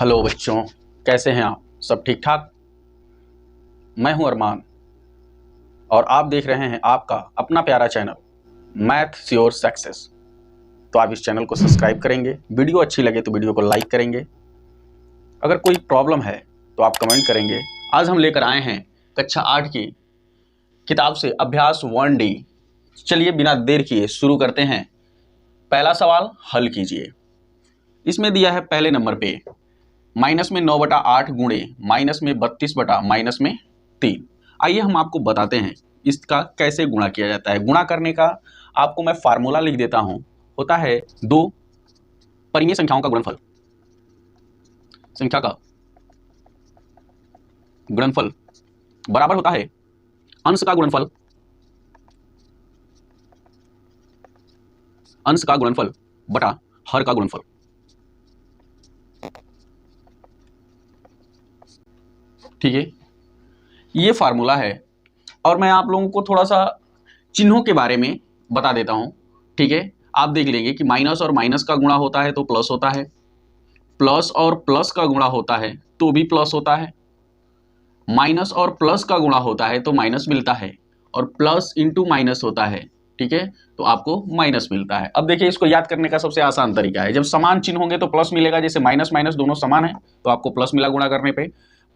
Hello बच्चों, कैसे हैं आप? सब ठीक ठाक? मैं हूं अरमान और आप देख रहे हैं आपका अपना प्यारा चैनल मैथ्स योर सक्सेस। तो आप इस चैनल को सब्सक्राइब करेंगे, वीडियो अच्छी लगे तो वीडियो को लाइक करेंगे, अगर कोई प्रॉब्लम है तो आप कमेंट करेंगे। आज हम लेकर आए हैं कक्षा 8 की किताब से अभ्यास 1D। चलिए बिना देर किए शुरू करते हैं। पहला सवाल हल कीजिए। इसमें दिया है पहले नंबर पे माइनस में 9/8 गुणे माइनस में 32/-3। आइए हम आपको बताते हैं इसका कैसे गुणा किया जाता है। गुणा करने का आपको मैं फार्मूला लिख देता हूं। होता है दो परिमेय संख्याओं का गुणनफल, संख्या का गुणनफल बराबर होता है अंश का गुणनफल, अंश का गुणनफल बटा हर का गुणनफल। ठीक है, ये फार्मूला है। और मैं आप लोगों को थोड़ा सा चिन्हों के बारे में बता देता हूं। ठीक है, आप देख लेंगे कि माइनस और माइनस का गुणा होता है तो प्लस होता है, प्लस और प्लस का गुणा होता है तो भी प्लस होता है, माइनस और प्लस का गुणा होता है तो माइनस मिलता है, और प्लस इंटू माइनस होता है, ठीक है, तो आपको माइनस मिलता है। अब देखिए, इसको याद करने का सबसे आसान तरीका है, जब समान चिन्ह होंगे तो प्लस मिलेगा। जैसे माइनस माइनस दोनों समान है तो आपको प्लस मिला गुणा करने पे,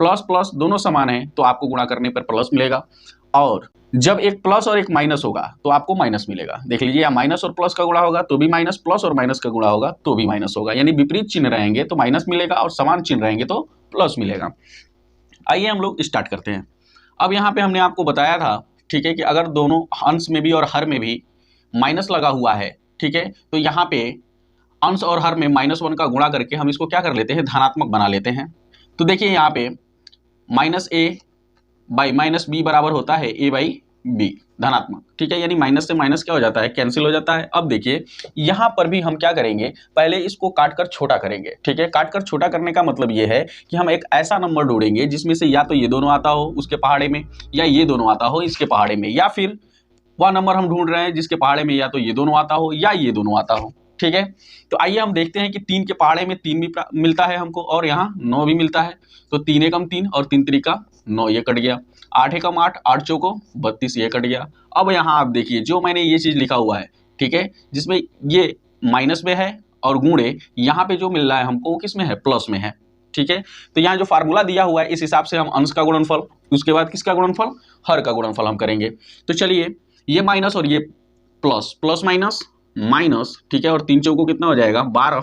प्लस प्लस दोनों समान है तो आपको गुणा करने पर प्लस मिलेगा, और जब एक प्लस और एक माइनस होगा तो आपको माइनस मिलेगा। देख लीजिए, या माइनस और प्लस का गुणा होगा तो भी माइनस, प्लस और माइनस का गुणा होगा तो भी माइनस होगा। यानी विपरीत चिन्ह रहेंगे तो माइनस मिलेगा और समान चिन्ह रहेंगे तो प्लस मिलेगा। आइए हम लोग स्टार्ट करते हैं। अब यहाँ पे हमने आपको बताया था, ठीक है, कि अगर दोनों अंश में भी और हर में भी माइनस लगा हुआ है, ठीक है, तो यहाँ पे अंश और हर में -1 का गुणा करके हम इसको क्या कर लेते हैं, धनात्मक बना लेते हैं। तो देखिए यहाँ पे -a/-b बराबर होता है a/b, धनात्मक। ठीक है, यानी माइनस से माइनस क्या हो जाता है, कैंसिल हो जाता है। अब देखिए यहाँ पर भी हम क्या करेंगे, पहले इसको काट कर छोटा करेंगे। ठीक है, काट कर छोटा करने का मतलब ये है कि हम एक ऐसा नंबर ढूंढेंगे जिसमें से या तो ये दोनों आता हो उसके पहाड़े में, या ये दोनों आता हो इसके पहाड़े में, या फिर वह नंबर हम ढूंढ रहे हैं जिसके पहाड़े में या तो ये दोनों आता हो या ये दोनों आता हो। ठीक है, तो आइए हम देखते हैं कि 3 के पहाड़े में 3 भी मिलता है हमको, और यहाँ 9 भी मिलता है। तो 3 एकम 3 और 3 त्रिका 9, ये कट गया। 8 एकम 8, 8 चौको 32, ये कट गया। अब यहाँ आप देखिए, जो मैंने ये चीज लिखा हुआ है, ठीक है, जिसमें ये माइनस में है और गुणे यहाँ पे जो मिल रहा है हमको वो किस में है, प्लस में है। ठीक है, तो यहाँ जो फार्मूला दिया हुआ है इस हिसाब से हम अंश का गुणनफल, उसके बाद किसका गुणनफल, हर का गुणनफल हम करेंगे। तो चलिए, ये माइनस और ये प्लस, प्लस माइनस माइनस, ठीक है, और 3 चौको कितना हो जाएगा, 12।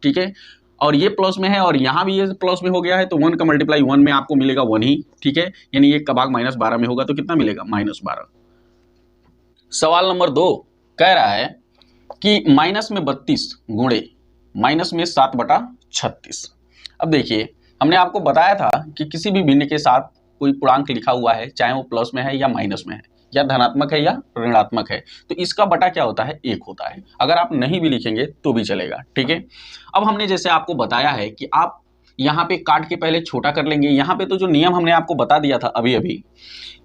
ठीक है, और ये प्लस में है और यहाँ भी ये प्लस में हो गया है, तो 1 का मल्टीप्लाई 1 में आपको मिलेगा 1 ही। ठीक है, यानी 1 का भाग -12 में होगा तो कितना मिलेगा, -12। सवाल नंबर 2 कह रहा है कि माइनस में 32 गुणे माइनस में 7/36। अब देखिए, हमने आपको बताया था कि किसी भी भिन्न के साथ कोई पूर्णांक लिखा हुआ है, चाहे वो प्लस में है या माइनस में है, या धनात्मक है या ऋणात्मक है, तो इसका बटा क्या होता है, 1 होता है। अगर आप नहीं भी लिखेंगे तो भी चलेगा। ठीक है, अब हमने जैसे आपको बताया है कि आप यहाँ पे काट के पहले छोटा कर लेंगे। यहाँ पे तो जो नियम हमने आपको बता दिया था अभी अभी,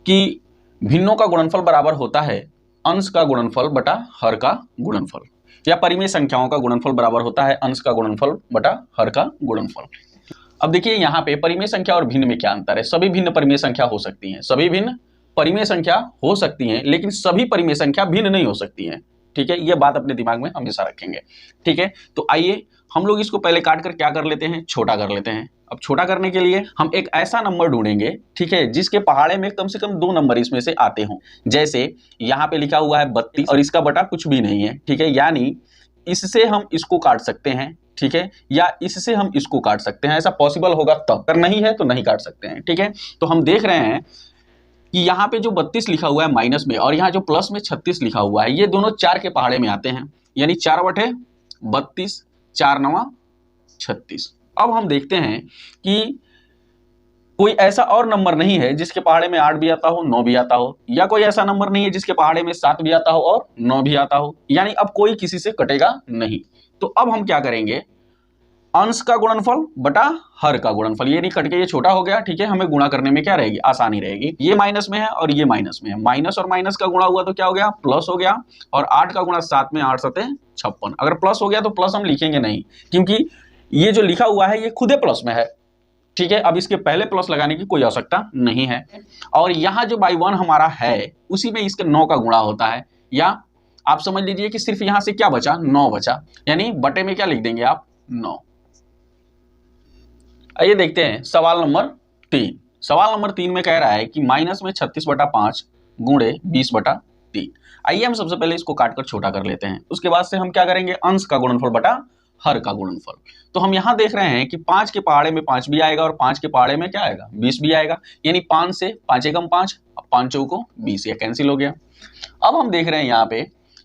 कि भिन्नों का गुणनफल बराबर होता है अंश का गुणनफल बटा हर का गुणनफल, या परिमेय संख्याओं का गुणनफल बराबर होता है अंश का गुणनफल बटा हर का गुणनफल। अब देखिए यहाँ पे परिमेय संख्या और भिन्न में क्या अंतर है। सभी भिन्न परिमेय संख्या हो सकती हैं, सभी भिन्न परिमेय संख्या हो सकती हैं, लेकिन सभी परिमेय संख्या भिन्न नहीं हो सकती हैं। ठीक है, ये बात अपने दिमाग में हमेशा रखेंगे। ठीक है, तो आइए हम लोग इसको पहले काट कर क्या कर लेते हैं, छोटा कर लेते हैं। अब छोटा करने के लिए हम एक ऐसा नंबर ढूंढेंगे, ठीक है, जिसके पहाड़े में कम से कम 2 नंबर इसमें से आते हों। जैसे यहाँ पे लिखा हुआ है 32 और इसका बटा कुछ भी नहीं है। ठीक है, यानी इससे हम इसको काट सकते हैं, ठीक है, या इससे हम इसको काट सकते हैं। ऐसा पॉसिबल होगा तब, अगर नहीं है तो नहीं काट सकते हैं। ठीक है, तो हम देख रहे हैं कि यहाँ पे जो 32 लिखा हुआ है माइनस में, और यहाँ जो प्लस में 36 लिखा हुआ है, ये दोनों 4 के पहाड़े में आते हैं, यानी 4/32, 4 9 36। अब हम देखते हैं कि कोई ऐसा और नंबर नहीं है जिसके पहाड़े में 8 भी आता हो, 9 भी आता हो, या कोई ऐसा नंबर नहीं है जिसके पहाड़े में 7 भी आता हो और 9 भी आता हो, यानी अब कोई किसी से कटेगा नहीं। तो अब हम क्या करेंगे, अंश का गुणनफल बटा हर का गुणनफल, ये नहीं कट के ये छोटा हो गया। ठीक है, हमें गुणा करने में क्या रहेगी, आसानी रहेगी। ये माइनस में है और ये माइनस में है, माइनस और माइनस का गुणा हुआ तो क्या हो गया, प्लस हो गया। और 8 का गुणा 7 में 8 7 56। अगर प्लस हो गया तो प्लस हम लिखेंगे नहीं, क्योंकि ये जो लिखा हुआ है ये खुदे प्लस में है, ठीक है। अब इसके पहले प्लस लगाने की कोई आवश्यकता नहीं है। और यहाँ जो बाई 1 हमारा है उसी में इसके 9 का गुणा होता है, या आप समझ लीजिए कि सिर्फ यहां से क्या बचा, 9 बचा, यानी बटे में क्या लिख देंगे आप, 9। आइए देखते हैं सवाल नंबर 3। सवाल नंबर 3 में कह रहा है कि माइनस में 36/5 गुणे 20/3। आइए हम सबसे पहले इसको काटकर छोटा कर लेते हैं, उसके बाद से हम क्या करेंगे, अंश का गुणनफल बटा हर का गुणनफल। तो हम यहां देख रहे हैं कि 5 के पहाड़े में 5 भी आएगा और 5 के पहाड़े में क्या आएगा, 20 भी आएगा, यानी 5 से 5 एकम 5, 5 चौको 20, ये कैंसिल हो गया। अब हम देख रहे हैं यहाँ पे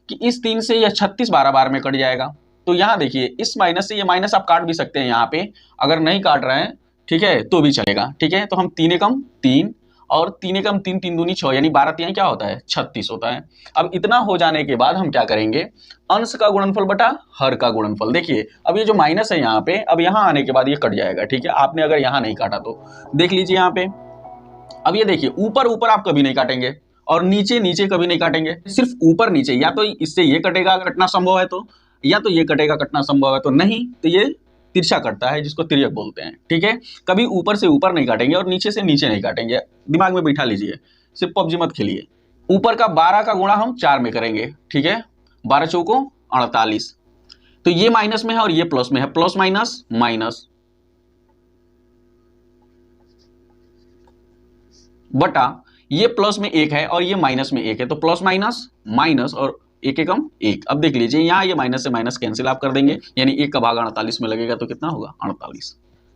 कि इस 3 से यह 36 12 बार में कट जाएगा। तो यहाँ देखिए इस माइनस से ये माइनस आप काट भी सकते हैं यहाँ पे, अगर नहीं काट रहे हैं ठीक है तो भी चलेगा, ठीक है। तो हम 3 एकम 3 और 3 एकम 3, 3 दूनी 6, यानी 12 3 क्या होता है, 36 होता है। अब इतना हो जाने के बाद हम क्या करेंगे, अंश का गुणनफल बटा हर का गुणनफल। देखिए अब ये जो माइनस है यहाँ पे, अब यहाँ आने के बाद ये कट जाएगा, ठीक है। आपने अगर यहाँ नहीं काटा तो देख लीजिए यहाँ पे। अब ये देखिए ऊपर ऊपर आप कभी नहीं काटेंगे और नीचे नीचे कभी नहीं काटेंगे, सिर्फ ऊपर नीचे, या तो इससे ये कटेगा कटना संभव है तो, या तो ये कटेगा कटना संभव है तो, नहीं तो ये तिरछा कटता है जिसको तिर्यक बोलते हैं, ठीक है। कभी ऊपर से ऊपर नहीं काटेंगे और नीचे से नीचे नहीं काटेंगे, दिमाग में बिठा लीजिए, सिर्फ पबजी मत खेलिए। ऊपर का 12 का गुणा हम 4 में करेंगे, ठीक है, 12 चौको 48। तो ये माइनस में है और ये प्लस में है, प्लस माइनस माइनस बटा ये प्लस में 1 है और ये माइनस में 1 है, तो प्लस माइनस माइनस और 1 एकम 1। अब देख लीजिए यहाँ ये माइनस से माइनस कैंसिल आप कर देंगे, यानी 1 का भाग 48 में लगेगा तो कितना होगा, 48।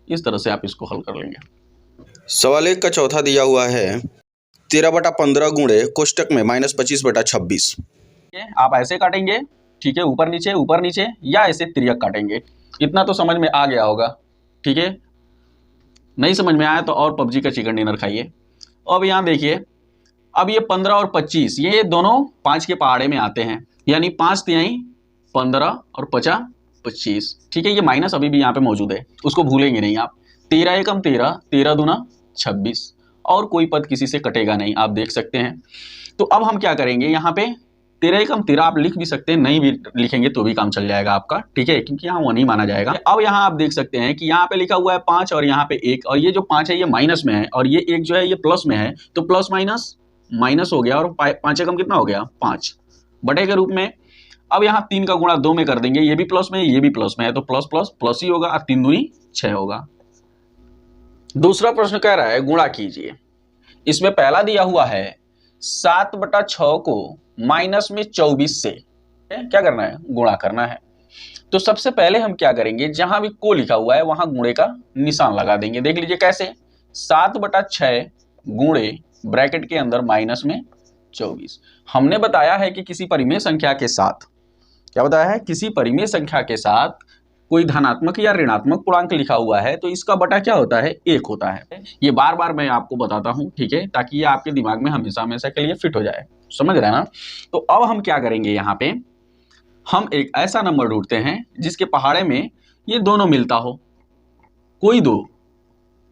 इस तरह से आप इसको हल कर लेंगे। सवाल 1 का चौथा दिया हुआ है 13/15 गुणे कोष्टक में -25/26। आप ऐसे काटेंगे, ठीक है, ऊपर नीचे या ऐसे तिर्यक काटेंगे। इतना तो समझ में आ गया होगा, ठीक है। नहीं समझ में आया तो और पबजी का चिकन डिनर खाइए। अब यहाँ देखिए, अब ये 15 और 25 ये दोनों 5 के पहाड़े में आते हैं, यानी 5 तिहाई 15 और 50 25, ठीक है। ये माइनस अभी भी यहाँ पे मौजूद है, उसको भूलेंगे नहीं आप। 13 एकम 13, 13 दूना 26, और कोई पद किसी से कटेगा नहीं, आप देख सकते हैं। तो अब हम क्या करेंगे, यहाँ पे 13 एकम 13 आप लिख भी सकते हैं, नहीं भी लिखेंगे तो भी काम चल जाएगा आपका, ठीक है, क्योंकि यहाँ वो नहीं माना जाएगा। अब यहाँ आप देख सकते हैं कि यहाँ पे लिखा हुआ है 5 और यहाँ पे 1, और ये जो 5 है ये माइनस में है और ये 1 जो है ये प्लस में है, तो प्लस माइनस माइनस हो गया और 5 एकम कितना हो गया, 5 बटे के रूप में। अब यहाँ 3 का गुणा 2 में कर देंगे, ये भी प्लस में ये भी प्लस में है, तो प्लस प्लस प्लस ही होगा, 3 दूनी 6 होगा। दूसरा प्रश्न कह रहा है गुणा कीजिए। इसमें पहला दिया हुआ है 7/6 को माइनस में 24 से क्या करना है, गुणा करना है। तो सबसे पहले हम क्या करेंगे, जहां भी को लिखा हुआ है वहां गुणे का निशान लगा देंगे। देख लीजिए कैसे, 7/6 गुणे ब्रैकेट के अंदर माइनस में 24। हमने बताया है कि किसी परिमेय संख्या के साथ, क्या बताया है, किसी परिमेय संख्या के साथ कोई धनात्मक या ऋणात्मक पूर्णांक लिखा हुआ है तो इसका बटा क्या होता है, 1 होता है। ये बार बार मैं आपको बताता हूं, ठीक है, ताकि ये आपके दिमाग में हमेशा हमेशा के लिए फिट हो जाए, समझ रहे हैं ना। तो अब हम क्या करेंगे, यहाँ पे हम एक ऐसा नंबर ढूंढते हैं जिसके पहाड़े में ये दोनों मिलता हो, कोई दो,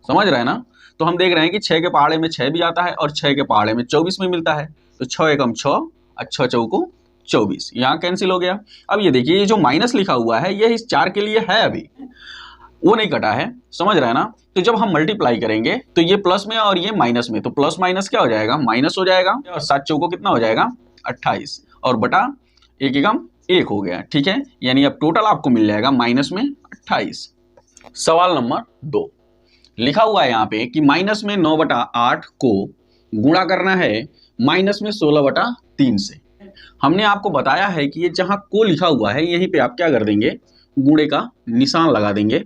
समझ रहे हैं ना। तो हम देख रहे हैं कि 6 के पहाड़े में 6 भी आता है और 6 के पहाड़े में 24 में मिलता है, तो 6 एकम 6 और 6 चौको 24, यहाँ कैंसिल हो गया। अब ये देखिए ये जो माइनस लिखा हुआ है ये इस 4 के लिए है, अभी वो नहीं कटा है, समझ रहे हैं ना। तो जब हम मल्टीप्लाई करेंगे तो ये प्लस में और ये माइनस में, तो प्लस माइनस क्या हो जाएगा, माइनस हो जाएगा, और 7 चौको कितना हो जाएगा, 28, और बटा 1 एकम 1 हो गया, ठीक है। यानी अब टोटल आपको मिल जाएगा माइनस में 28। सवाल नंबर 2 लिखा हुआ है यहाँ पे कि माइनस में 9/8 को गुणा करना है माइनस में 16/3 से। हमने आपको बताया है कि ये जहां को लिखा हुआ है यहीं पे आप क्या कर देंगे, गुणे का निशान लगा देंगे।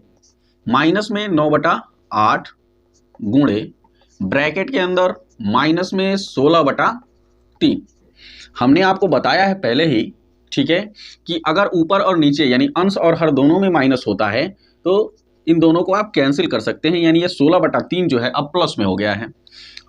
माइनस में 9/8 गुणे ब्रैकेट के अंदर माइनस में 16/3। हमने आपको बताया है पहले ही, ठीक है, कि अगर ऊपर और नीचे यानी अंश और हर दोनों में माइनस होता है तो इन दोनों को आप कैंसिल कर सकते हैं, यानी ये 16/3 जो है अब प्लस में हो गया है।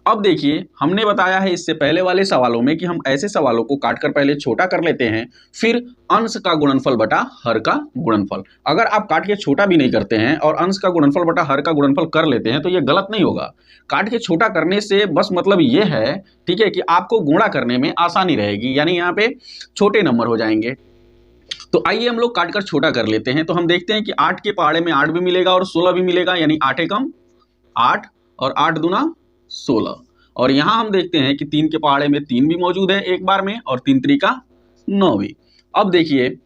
अब देखिए हमने बताया है इससे पहले वाले सवालों में कि हम ऐसे सवालों को काटकर पहले छोटा कर लेते हैं, फिर अंश का गुणनफल बटा हर का गुणनफल। अगर आप काट के छोटा भी नहीं करते हैं और अंश का गुणनफल बटा हर का गुणनफल कर लेते हैं तो ये गलत नहीं होगा। काट के छोटा करने से बस मतलब ये है, ठीक है, कि आपको गुणा करने में आसानी रहेगी, यानी यहाँ पे छोटे नंबर हो जाएंगे। तो आइए हम लोग काट कर छोटा कर लेते हैं। तो हम देखते हैं कि 8 के पहाड़े में 8 भी मिलेगा और 16 भी मिलेगा, यानी 8 एकम 8 और 8 दूना 16। और यहां हम देखते हैं कि 3 के पहाड़े में 3 भी मौजूद है एक बार में और 3 त्रिका 9 भी। अब देखिए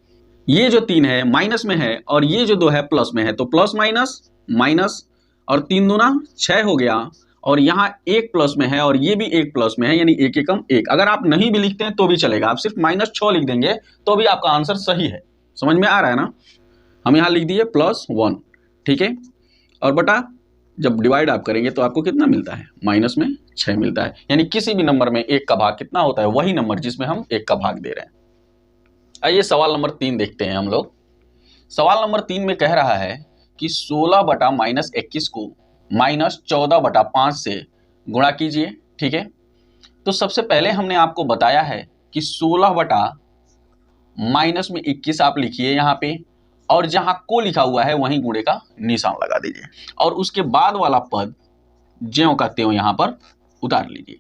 ये जो 3 है माइनस में है और ये जो 2 है प्लस में है, तो प्लस माइनस माइनस और 3 दूना 6 हो गया और यहाँ 1 प्लस में है और ये भी 1 प्लस में है, यानी 1 एकम 1। अगर आप नहीं भी लिखते हैं तो भी चलेगा, आप सिर्फ -6 लिख देंगे तो भी आपका आंसर सही है। समझ में आ रहा है ना? हम यहाँ लिख दिए +1, ठीक है। और बटा जब डिवाइड आप करेंगे तो आपको कितना मिलता है? -6 मिलता है। यानी किसी भी नंबर में 1 का भाग कितना होता है? वही नंबर जिसमें हम 1 का भाग दे रहे हैं। आइए सवाल नंबर 3 देखते हैं हम लोग। सवाल नंबर 3 में कह रहा है कि 16 बटा -21 को -14 बटा 5 से गुणा कीजिए, ठीक है। तो सबसे पहले हमने आपको बताया है कि 16 बटा -21 आप लिखिए यहाँ पे, और जहां को लिखा हुआ है वहीं गुणे का निशान लगा दीजिए और उसके बाद वाला पद ज्यों का त्यों यहां पर उतार लीजिए।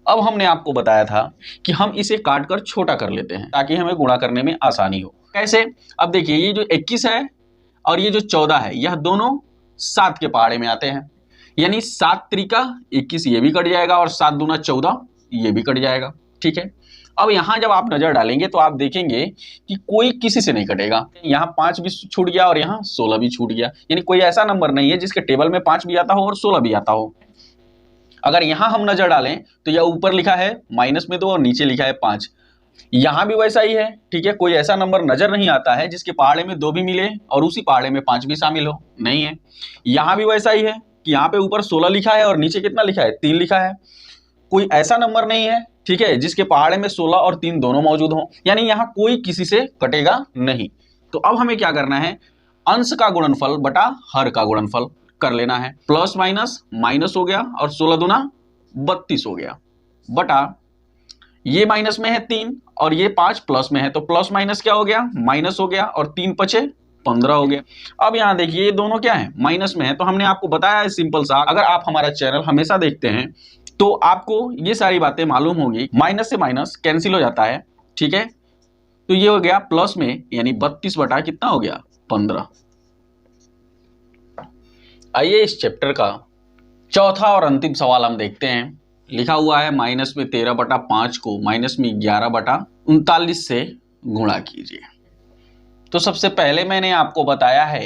अब हमने आपको बताया था कि हम इसे काट कर छोटा कर लेते हैं ताकि हमें गुणा करने में आसानी हो। कैसे? अब देखिए ये जो 21 है और ये जो 14 है यह दोनों 7 के पहाड़े में आते हैं, यानी 7 त्रिका 21 ये भी कट जाएगा और 7 दूना 14 ये भी कट जाएगा, ठीक है। अब यहां जब आप नजर डालेंगे तो आप देखेंगे कि कोई किसी से नहीं कटेगा। यहाँ 5 भी छूट गया और यहाँ 16 भी छूट गया, यानी कोई ऐसा नंबर नहीं है जिसके टेबल में 5 भी आता हो और 16 भी आता हो। अगर यहां हम नजर डालें तो यह ऊपर लिखा है -2 और नीचे लिखा है 5। यहां भी वैसा ही है, ठीक है। कोई ऐसा नंबर नजर नहीं आता है जिसके पहाड़े में 2 भी मिले और उसी पहाड़े में 5 भी शामिल हो, नहीं है। यहां भी वैसा ही है कि यहाँ पे ऊपर 16 लिखा है और नीचे कितना लिखा है? 3 लिखा है। कोई ऐसा नंबर नहीं है, ठीक है, जिसके पहाड़े में 16 और 3 दोनों मौजूद हो, यानी यहाँ कोई किसी से कटेगा नहीं। तो अब हमें क्या करना है? अंश का गुणनफल बटा हर का गुणनफल कर लेना है। प्लस माइनस माइनस हो गया और 16 दूना 32 हो गया, बटा ये माइनस में है 3 और ये 5 प्लस में है, तो प्लस माइनस क्या हो गया? माइनस हो गया और 3 पचे 15 हो गया। अब यहाँ देखिए ये दोनों क्या है? माइनस में है। तो हमने आपको बताया है सिंपल सा, अगर आप हमारा चैनल हमेशा देखते हैं तो आपको ये सारी बातें मालूम होंगी। माइनस से माइनस कैंसिल हो जाता है, ठीक है। तो ये हो गया प्लस में, यानी 32 बटा कितना हो गया? 15। आइए इस चैप्टर का चौथा और अंतिम सवाल हम देखते हैं। लिखा हुआ है -13 बटा 5 को -11 बटा 39 से गुणा कीजिए। तो सबसे पहले मैंने आपको बताया है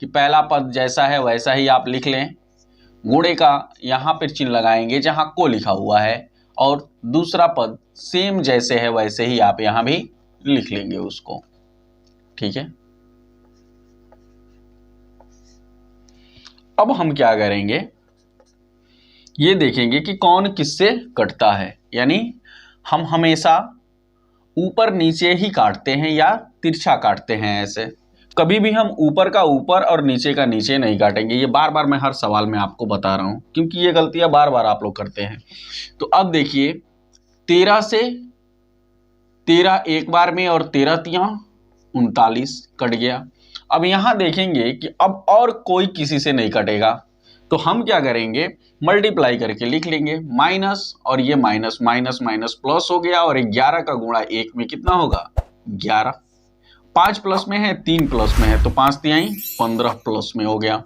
कि पहला पद जैसा है वैसा ही आप लिख लें। गुणे का यहाँ पर चिन्ह लगाएंगे जहां को लिखा हुआ है, और दूसरा पद सेम जैसे है वैसे ही आप यहां भी लिख लेंगे उसको, ठीक है। अब हम क्या करेंगे? ये देखेंगे कि कौन किससे कटता है, यानी हम हमेशा ऊपर नीचे ही काटते हैं या तिरछा काटते हैं। ऐसे कभी भी हम ऊपर का ऊपर और नीचे का नीचे नहीं काटेंगे। ये बार बार मैं हर सवाल में आपको बता रहा हूं क्योंकि ये गलतियां बार बार आप लोग करते हैं। तो अब देखिए 13 से 13 एक बार में और 13 तियां 39 कट गया। अब यहां देखेंगे कि अब और कोई किसी से नहीं कटेगा, तो हम क्या करेंगे? मल्टीप्लाई करके लिख लेंगे। माइनस और ये माइनस माइनस माइनस प्लस हो गया और 11 का गुणा 1 में कितना होगा? 11। 5 प्लस में है 3 प्लस में है, तो 5 तिहाई 15 प्लस में हो गया।